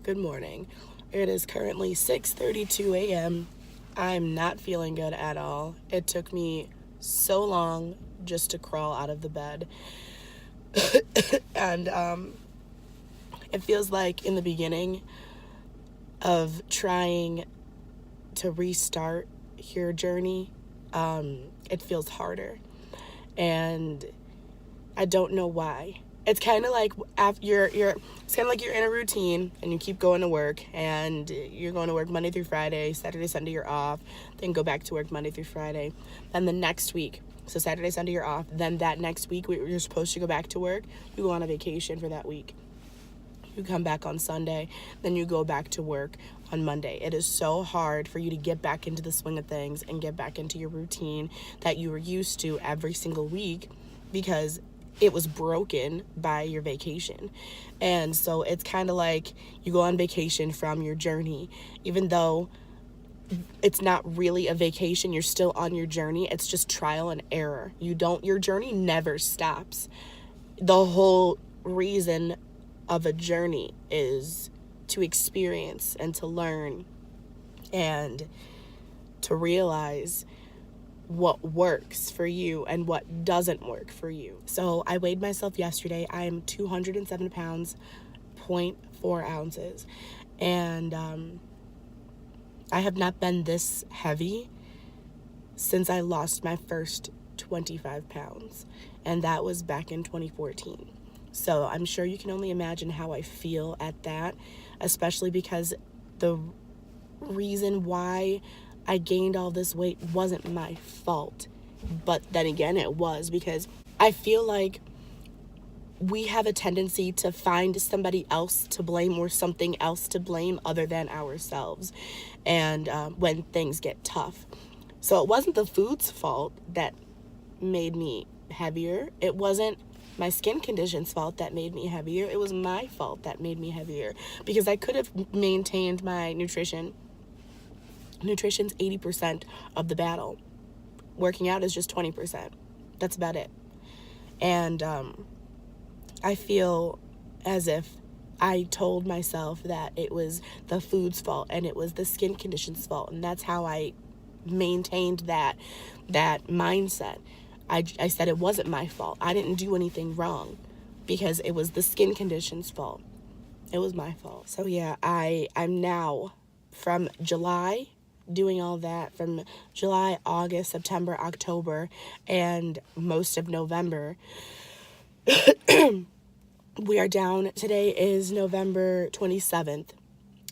Good morning. It is currently 6:32 a.m. I'm not feeling good at all. It took me so long just to crawl out of the bed. And it feels like in the beginning of trying to restart your journey, it feels harder. And I don't know why. It's kind of like after it's kind of like you're in a routine and you keep going to work, and you're going to work Monday through Friday, Saturday, Sunday you're off, then go back to work Monday through Friday. Then the next week, so Saturday, Sunday you're off, then that next week you're supposed to go back to work, you go on a vacation for that week. You come back on Sunday, then you go back to work on Monday. It is so hard for you to get back into the swing of things and get back into your routine that you were used to every single week, because it was broken by your vacation. And so it's kind of like you go on vacation from your journey. Even though it's not really a vacation, you're still on your journey. It's just trial and error. Your journey never stops. The whole reason of a journey is to experience and to learn and to realize what works for you and what doesn't work for you. So I weighed myself yesterday. I am 207 pounds, 0.4 ounces. And I have not been this heavy since I lost my first 25 pounds. And that was back in 2014. So I'm sure you can only imagine how I feel at that, especially because the reason why I gained all this weight wasn't my fault. But then again, it was, because I feel like we have a tendency to find somebody else to blame or something else to blame other than ourselves, and when things get tough. So it wasn't the food's fault that made me heavier. It wasn't my skin condition's fault that made me heavier. It was my fault that made me heavier, because I could have maintained my nutrition. Nutrition's 80% of the battle. Working out is just 20%. That's about it. And I feel as if I told myself that it was the food's fault and it was the skin condition's fault. And that's how I maintained that mindset. I said it wasn't my fault. I didn't do anything wrong because it was the skin condition's fault. It was my fault. So yeah, I'm now from July doing all that, from July, August, September, October, and most of November. We are down. Today is November 27th.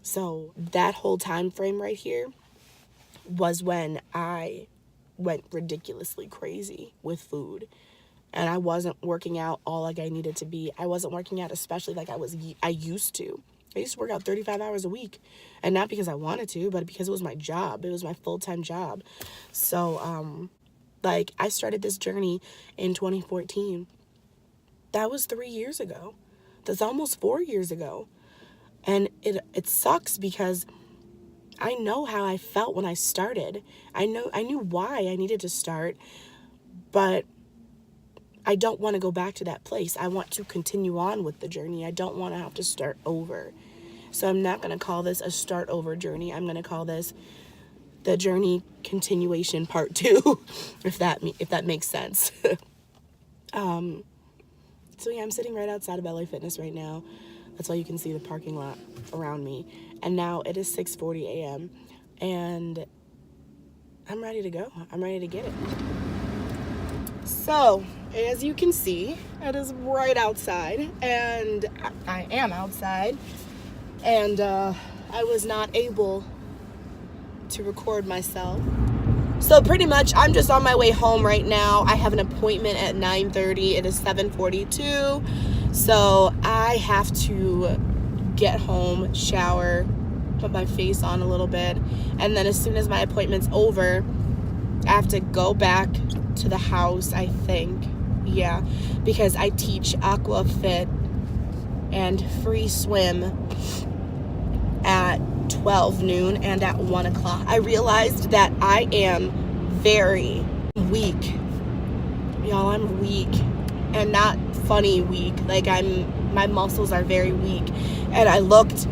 So that whole time frame right here was when I went ridiculously crazy with food. And I wasn't working out all like I needed to be. I wasn't working out especially like I used to. I used to work out 35 hours a week, and not because I wanted to, but because it was my job. It was my full-time job. So, I started this journey in 2014. That was 3 years ago. That's almost 4 years ago. And it sucks because I know how I felt when I started. I knew why I needed to start, but I don't want to go back to that place. I want to continue on with the journey. I don't want to have to start over. So I'm not going to call this a start over journey. I'm going to call this the journey continuation part 2, if that makes sense. So yeah, I'm sitting right outside of LA Fitness right now. That's why you can see the parking lot around me. And now it is 6:40 a.m. and I'm ready to go. I'm ready to get it. So, as you can see, it is right outside, and I am outside, and I was not able to record myself. So pretty much, I'm just on my way home right now. I have an appointment at 9:30. It is 7:42, so I have to get home, shower, put my face on a little bit, and then as soon as my appointment's over, I have to go back to the house, I think. Yeah, because I teach aqua fit and free swim at 12 noon and at 1 o'clock. I realized that I am very weak. Y'all, I'm weak, and not funny weak. Like, my muscles are very weak. And I looked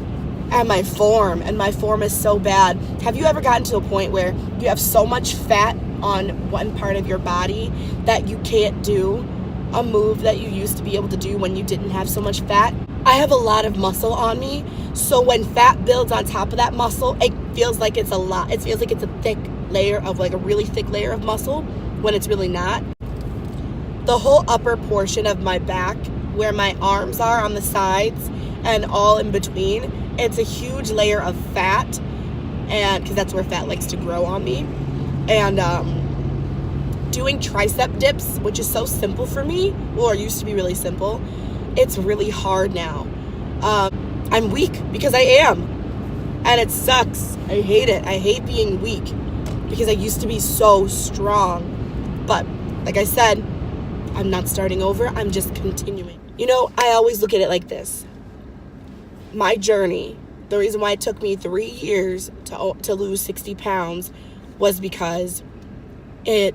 at my form, and my form is so bad. Have you ever gotten to a point where you have so much fat on one part of your body that you can't do a move that you used to be able to do when you didn't have so much fat? I have a lot of muscle on me, so when fat builds on top of that muscle, it feels like it's a lot. It feels like it's a thick layer of, like a really thick layer of muscle, when it's really not. The whole upper portion of my back, where my arms are on the sides and all in between, it's a huge layer of fat, and because that's where fat likes to grow on me. And doing tricep dips, which is so simple for me, or used to be really simple, it's really hard now. I'm weak because I am, and it sucks. I hate it. I hate being weak because I used to be so strong. But like I said, I'm not starting over. I'm just continuing. You know, I always look at it like this. My journey, the reason why it took me 3 years to lose 60 pounds was because it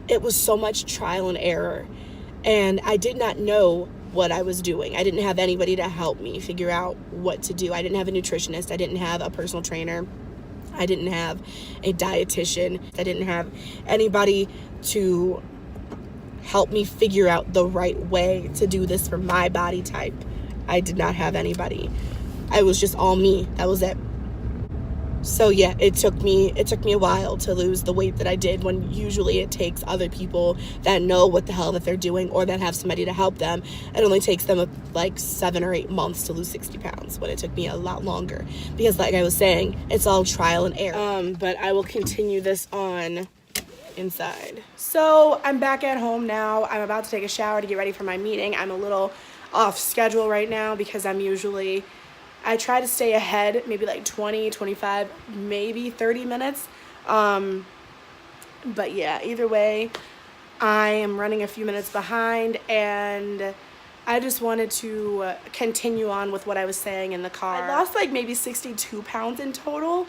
was so much trial and error, and I did not know what I was doing. I didn't have anybody to help me figure out what to do. I didn't have a nutritionist. I didn't have a personal trainer. I didn't have a dietitian. I didn't have anybody to help me figure out the right way to do this for my body type. I did not have anybody. I was just all me. That was it. So yeah, it took me a while to lose the weight that I did, when usually it takes other people that know what the hell that they're doing, or that have somebody to help them. It only takes them like 7 or 8 months to lose 60 pounds, when it took me a lot longer, because like I was saying, it's all trial and error. But I will continue this on inside. So I'm back at home now. I'm about to take a shower to get ready for my meeting. I'm a little off schedule right now because I try to stay ahead, maybe like 20, 25, maybe 30 minutes. But yeah, either way, I am running a few minutes behind, and I just wanted to continue on with what I was saying in the car. I lost like maybe 62 pounds in total,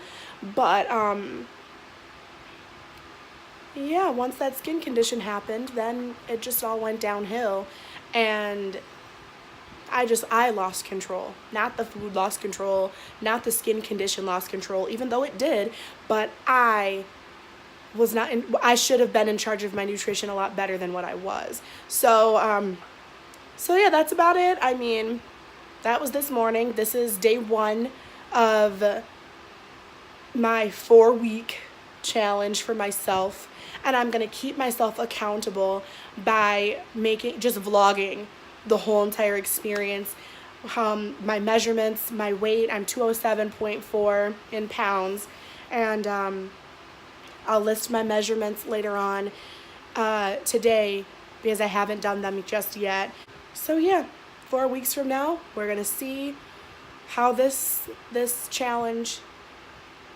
but yeah, once that skin condition happened, then it just all went downhill, and I lost control. Not the food lost control, not the skin condition lost control, even though it did, but I should have been in charge of my nutrition a lot better than what I was. So yeah, that's about it. I mean, that was this morning. This is day 1 of my 4-week challenge for myself, and I'm gonna keep myself accountable by just vlogging the whole entire experience. My measurements, my weight, I'm 207.4 in pounds, and I'll list my measurements later on today, because I haven't done them just yet. So yeah, 4 weeks from now, we're gonna see how this challenge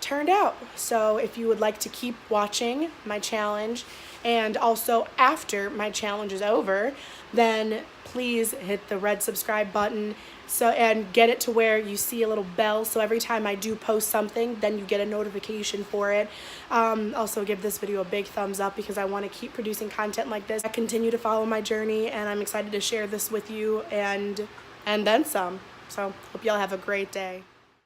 turned out. So if you would like to keep watching my challenge, and also after my challenge is over, then please hit the red subscribe button, and get it to where you see a little bell, so every time I do post something, then you get a notification for it. Also give this video a big thumbs up, because I want to keep producing content like this. I continue to follow my journey, and I'm excited to share this with you, and then some. So hope y'all have a great day.